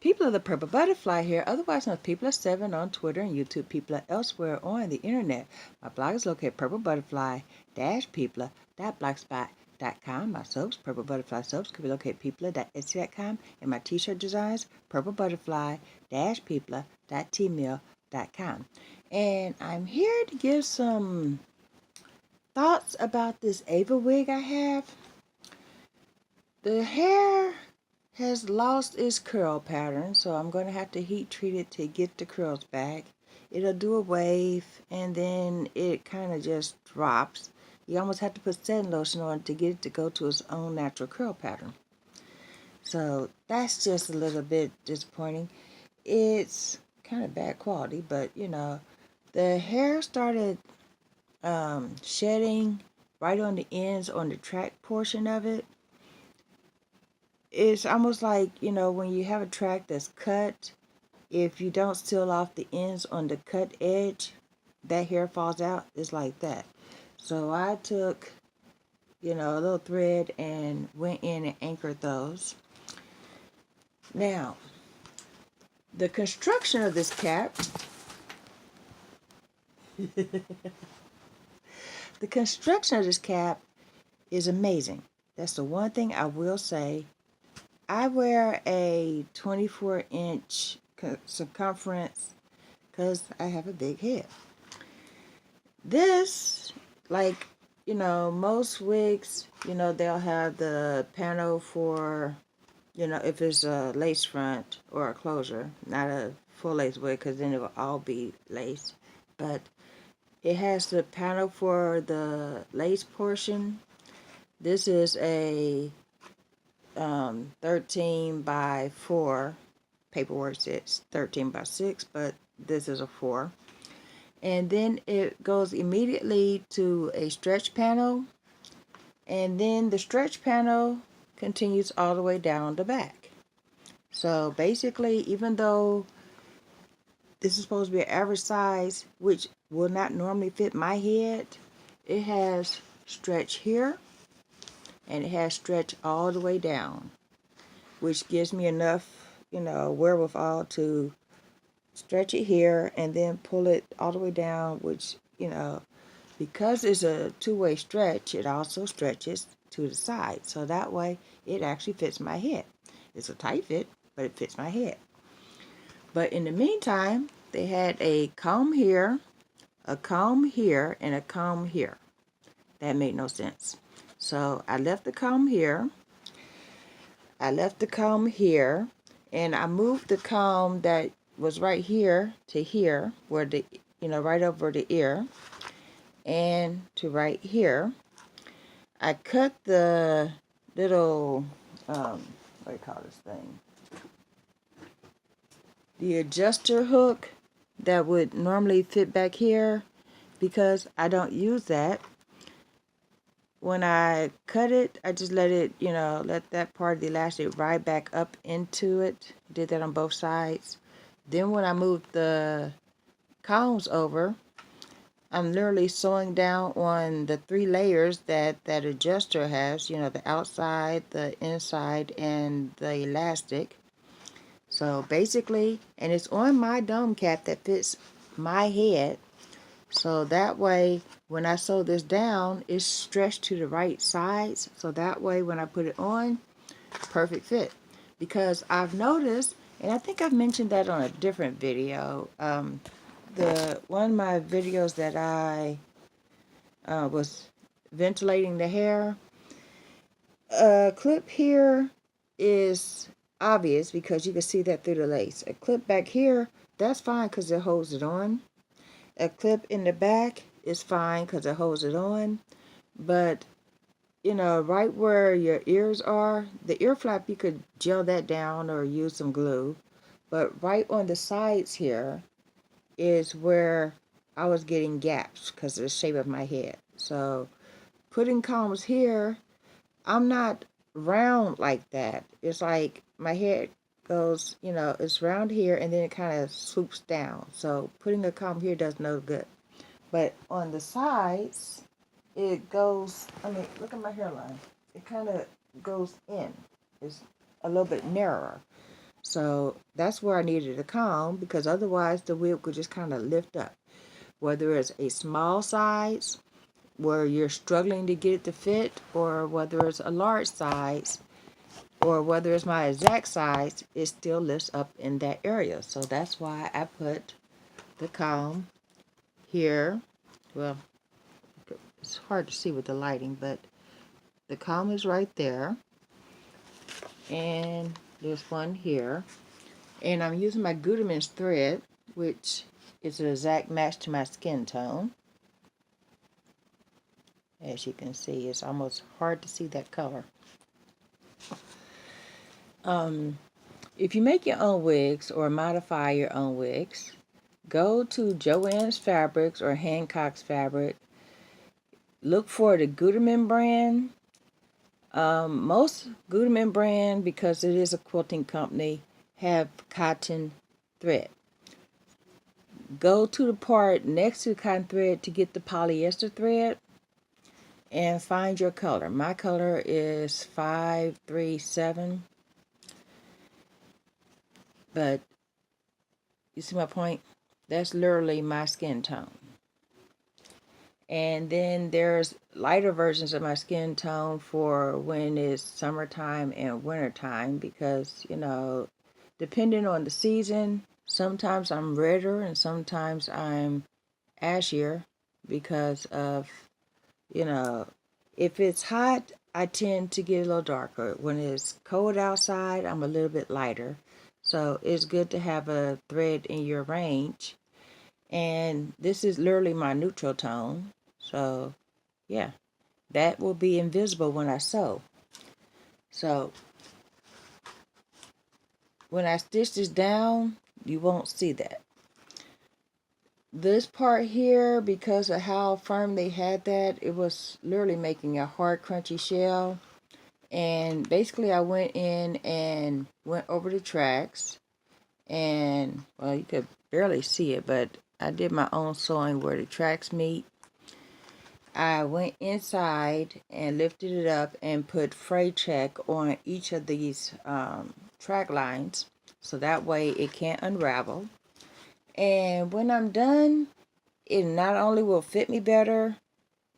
People of the Purple Butterfly here, otherwise known as People of Seven on Twitter and YouTube, people are elsewhere on the internet. My blog is located at purplebutterfly-people.blogspot.com. My soaps, Purple Butterfly Soaps, can be located at people.etsy.com. And my t-shirt designs, purplebutterfly-people.tmail.com. And I'm here to give some thoughts about this Ava wig I have. The hair has lost its curl pattern, so I'm going to have to heat treat it to get the curls back. It'll do a wave, and then it kind of just drops. You almost have to put setting lotion on to get it to go to its own natural curl pattern. So that's just a little bit disappointing. It's kind of bad quality, but the hair started shedding right on the ends on the track portion of it. It's almost like, when you have a track that's cut, if you don't seal off the ends on the cut edge, that hair falls out. It's like that. So I took, a little thread and went in and anchored those. Now, the construction of this cap, is amazing. That's the one thing I will say. I wear a 24-inch circumference because I have a big head. This, like, most wigs, they'll have the panel for, if it's a lace front or a closure, not a full lace wig, because then it will all be lace. But it has the panel for the lace portion. This is a 13 by 4. Paperwork says 13 by 6, but this is a 4. And then it goes immediately to a stretch panel, and then the stretch panel continues all the way down the back. So basically, even though this is supposed to be an average size, which will not normally fit my head, it has stretch here, and it has stretch all the way down, which gives me enough, wherewithal to stretch it here and then pull it all the way down, which, because it's a two-way stretch, it also stretches to the side. So that way, it actually fits my head. It's a tight fit, but it fits my head. But in the meantime, they had a comb here, a comb here, and a comb here. That made no sense. So I left the comb here. And I moved the comb that was right here to here, where right over the ear, and to right here. I cut the little, what do you call this thing? The adjuster hook that would normally fit back here, because I don't use that. When I cut it, I just let it, let that part of the elastic ride back up into it. Did that on both sides. Then when I moved the combs over, I'm literally sewing down on the 3 layers that adjuster has, the outside, the inside, and the elastic. So basically, and it's on my dome cap that fits my head. So that way, when I sew this down, it's stretched to the right sides. So that way, when I put it on, perfect fit. Because I've noticed, and I think I've mentioned that on a different video, one of my videos that I was ventilating the hair, a clip here is obvious because you can see that through the lace. A clip back here, that's fine because it holds it on. A clip in the back is fine because it holds it on. But, right where your ears are, the ear flap, you could gel that down or use some glue. But right on the sides here is where I was getting gaps because of the shape of my head. So putting combs here, I'm not round like that. It's like my head goes, it's round here and then it kind of swoops down. So putting a comb here does no good. But on the sides, it goes, look at my hairline. It kind of goes in. It's a little bit narrower. So that's where I needed a comb, because otherwise the wig would just kind of lift up. Whether it's a small size where you're struggling to get it to fit, or whether it's a large size, or whether it's my exact size, it still lifts up in that area. So that's why I put the comb here. Well, it's hard to see with the lighting, but the comb is right there. And there's one here. And I'm using my Guterman's thread, which is an exact match to my skin tone. As you can see, it's almost hard to see that color. If you make your own wigs or modify your own wigs, go to Joann's Fabrics or Hancock's Fabric. Look for the Guterman brand. Most Guterman brand, because it is a quilting company, have cotton thread. Go to the part next to the cotton thread to get the polyester thread and find your color. My color is 537. But you see my point? That's literally my skin tone. And then there's lighter versions of my skin tone for when it's summertime and wintertime, because, depending on the season, sometimes I'm redder and sometimes I'm ashier because of, if it's hot, I tend to get a little darker. When it's cold outside, I'm a little bit lighter. So it's good to have a thread in your range. And this is literally my neutral tone. So, yeah, that will be invisible when I sew. So, when I stitch this down, you won't see that. This part here, because of how firm they had that, it was literally making a hard, crunchy shell. And basically, I went in and went over the tracks. And, well, you could barely see it, but I did my own sewing where the tracks meet. I went inside and lifted it up and put fray check on each of these track lines, so that way it can't unravel. And when I'm done, it not only will fit me better,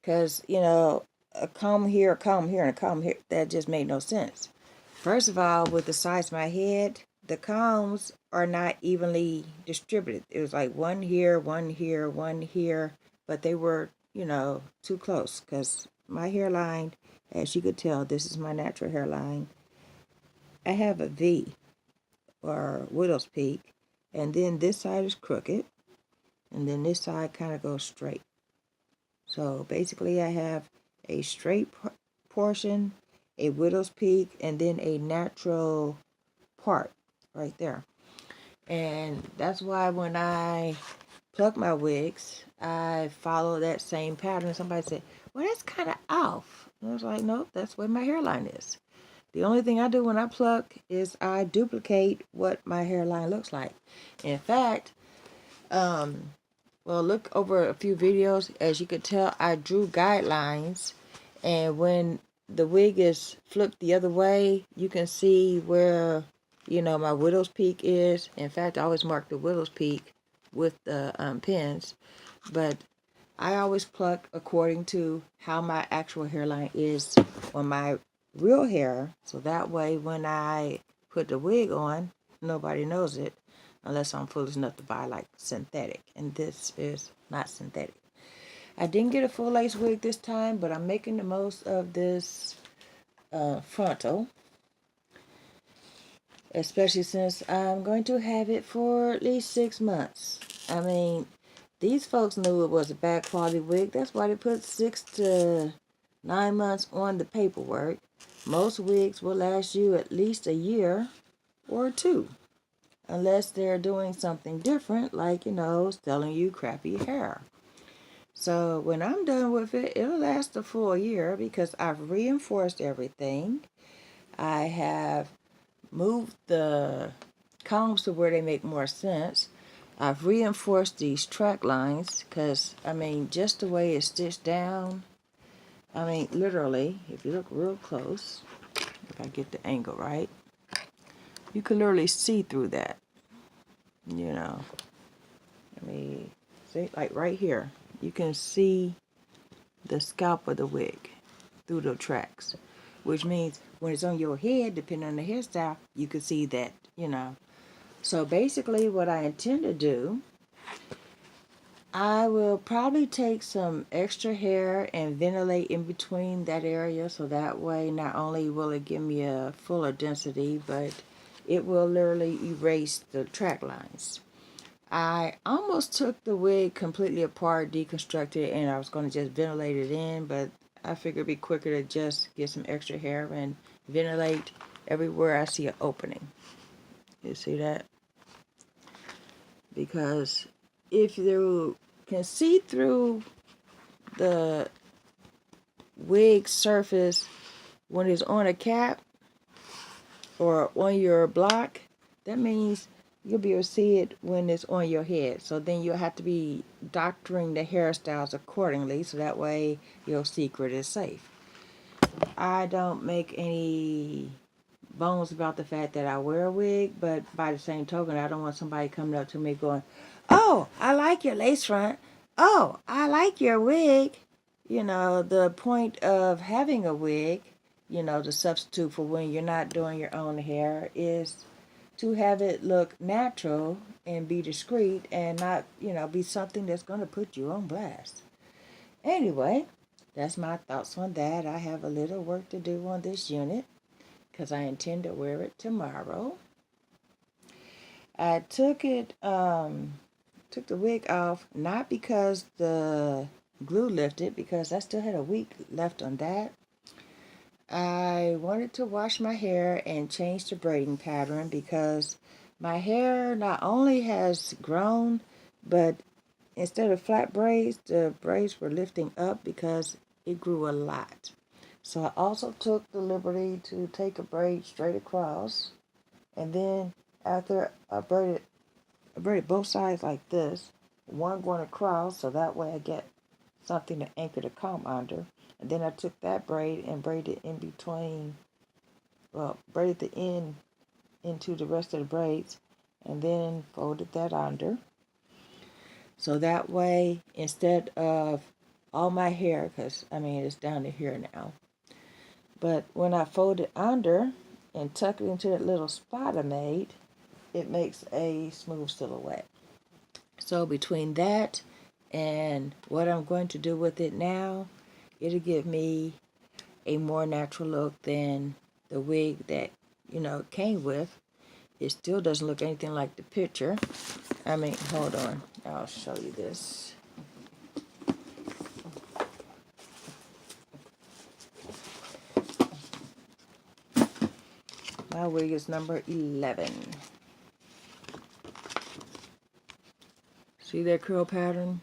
because, a comb here, a comb here, and a comb here, that just made no sense. First of all, with the size of my head, the combs are not evenly distributed. It was like one here, one here, one here, but they were, too close, because my hairline, as you could tell, this is my natural hairline. I have a V, or widow's peak, and then this side is crooked, and then this side kind of goes straight. So basically I have a straight portion, a widow's peak, and then a natural part right there. And that's why when I pluck my wigs, I follow that same pattern. Somebody said, well, that's kind of off. And I was like, nope, that's where my hairline is. The only thing I do when I pluck is I duplicate what my hairline looks like. In fact, look over a few videos. As you could tell, I drew guidelines. And when the wig is flipped the other way, you can see where, my widow's peak is. In fact, I always mark the widow's peak with the pins. But I always pluck according to how my actual hairline is on my real hair. So that way, when I put the wig on, nobody knows it. Unless I'm foolish enough to buy like synthetic. And this is not synthetic. I didn't get a full lace wig this time, but I'm making the most of this frontal. Especially since I'm going to have it for at least 6 months. I mean, these folks knew it was a bad quality wig. That's why they put 6 to 9 months on the paperwork. Most wigs will last you at least a year or 2. Unless they're doing something different, like, selling you crappy hair. So when I'm done with it, it'll last a full year because I've reinforced everything. I have moved the combs to where they make more sense. I've reinforced these track lines because, just the way it's stitched down, literally, if you look real close, if I get the angle right, You can literally see through that, you know. I mean, see, like right here, you can see the scalp of the wig through the tracks, which means when it's on your head, depending on the hairstyle, you can see that, you know. So basically what I intend to do, I will probably take some extra hair and ventilate in between that area, so that way not only will it give me a fuller density, but it will literally erase the track lines. I almost took the wig completely apart, deconstructed, and I was going to just ventilate it in, but I figured it'd be quicker to just get some extra hair and ventilate everywhere I see an opening. You see that? Because if you can see through the wig surface when it's on a cap or on your block, that means you'll be able to see it when it's on your head. So then you'll have to be doctoring the hairstyles accordingly, so that way your secret is safe. I don't make any bones about the fact that I wear a wig, but by the same token, I don't want somebody coming up to me going, "Oh, I like your lace front. Oh, I like your wig." You know, the point of having a wig, you know, the substitute for when you're not doing your own hair, is to have it look natural and be discreet and not, you know, be something that's going to put you on blast. Anyway, that's my thoughts on that. I have a little work to do on this unit because I intend to wear it tomorrow. I took the wig off, not because the glue lifted, because I still had a week left on that. I wanted to wash my hair and change the braiding pattern because my hair not only has grown, but instead of flat braids, the braids were lifting up because it grew a lot. So I also took the liberty to take a braid straight across, and then after I braided both sides like this, one going across, so that way I get something to anchor the comb under. And then I took that braid and braided in between, well, braided the end into the rest of the braids, and then folded that under. So that way, instead of all my hair, because I mean it's down to here now, but when I fold it under and tuck it into that little spot I made, it makes a smooth silhouette. So between that and what I'm going to do with it now, it'll give me a more natural look than the wig that, you know, came with. It still doesn't look anything like the picture. I mean, hold on. I'll show you this. My wig is number 11. See that curl pattern?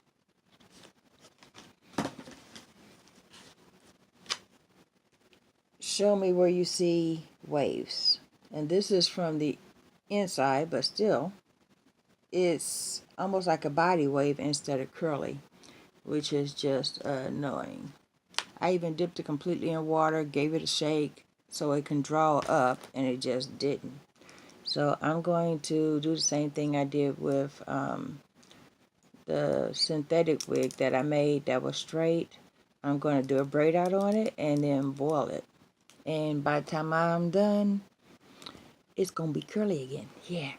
Show me where you see waves. And this is from the inside, but still, it's almost like a body wave instead of curly, which is just annoying. I even dipped it completely in water, gave it a shake so it can draw up, and it just didn't. So I'm going to do the same thing I did with the synthetic wig that I made that was straight. I'm going to do a braid out on it and then boil it. And by the time I'm done, it's going to be curly again. Yeah.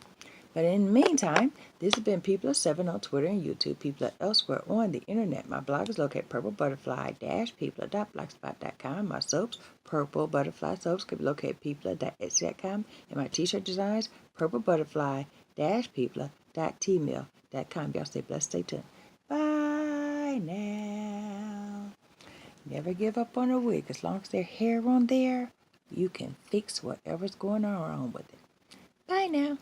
But in the meantime, this has been People of 7 on Twitter and YouTube. People are elsewhere on the internet. My blog is located at purplebutterfly-people.blogspot.com. My soaps, Purple Butterfly Soaps, can be located at people.etsy.com. And my t-shirt designs, purplebutterfly-people.tmail.com. Y'all stay blessed, stay tuned. Bye now. Never give up on a wig. As long as there's hair on there, you can fix whatever's going on wrong with it. Bye now.